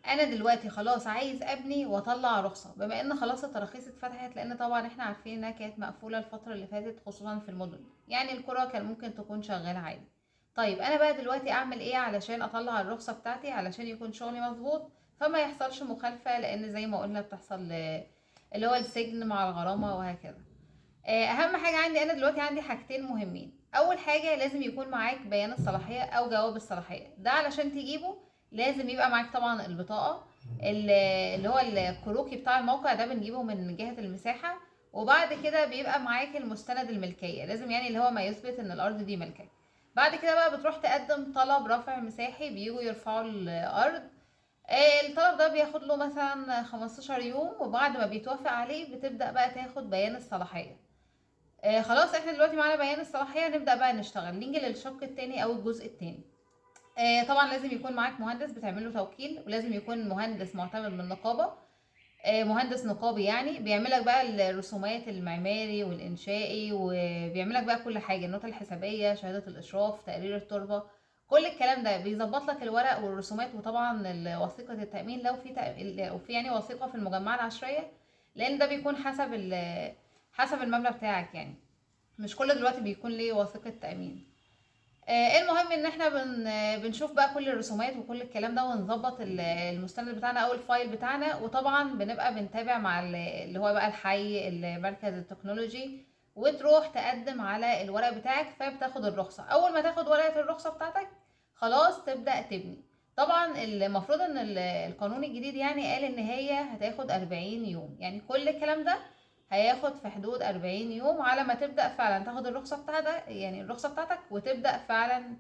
انا دلوقتي خلاص عايز ابني واطلع رخصه، بما ان خلاص التراخيص اتفتحت، لان طبعا احنا عارفين انها كانت مقفوله الفتره اللي فاتت خصوصا في المدن، يعني القرى كان ممكن تكون شغاله عادي. طيب انا بقى دلوقتي اعمل ايه علشان اطلع الرخصه بتاعتي، علشان يكون شغلي مظبوط فما يحصلش مخالفه، لان زي ما قلنا بتحصل اللي هو السجن مع الغرامه وهكذا. اهم حاجه عندي انا دلوقتي، عندي حاجتين مهمين. اول حاجه لازم يكون معاك بيان الصلاحيه او جواب الصلاحيه، ده علشان تجيبه لازم يبقى معاك طبعا البطاقه، اللي هو الكروكي بتاع الموقع ده بنجيبه من جهه المساحه. وبعد كده بيبقى معاك المستند الملكيه، لازم يعني اللي هو ما يثبت ان الارض دي ملكك. بعد كده بقى بتروح تقدم طلب رفع مساحي، بييجوا يرفعوا الارض. الطلب ده بياخد له مثلا 15 يوم، وبعد ما بيتوافق عليه بتبدأ بقى تاخد بيان الصلاحية. خلاص احنا دلوقتي معانا بيان الصلاحية، نبدأ بقى نشتغل. نيجي للشق التاني او الجزء التاني. طبعا لازم يكون معاك مهندس بتعمله توكيل، ولازم يكون مهندس معتمد من النقابة. مهندس نقابي يعني بيعملك بقى الرسومات المعماري والإنشائي، وبيعملك بقى كل حاجة، النوتة الحسابية، شهادة الإشراف، تقرير التربة. كل الكلام ده بيظبط لك الورق والرسومات، وطبعا وثيقة التأمين لو في يعني وثيقة في المجمعة العشرية، لأن ده بيكون حسب المبنى بتاعك يعني. مش كل دلوقتي بيكون ليه وثيقة تأمين. المهم ان احنا بنشوف بقى كل الرسومات وكل الكلام ده، ونظبط المستند بتاعنا او الفايل بتاعنا. وطبعا بنبقى بنتابع مع اللي هو بقى الحي المركز التكنولوجي، وتروح تقدم على الورق بتاعك فبتاخد الرخصة. اول ما تاخد ورقة الرخصة بتاعتك خلاص تبدأ تبني. طبعا المفروض ان القانون الجديد يعني قال ان هي هتاخد 40 يوم، يعني كل الكلام ده هياخد في حدود 40 يوم على ما تبدأ فعلا تاخد الرخصة بتاعتك، يعني الرخصة بتاعتك، وتبدأ فعلا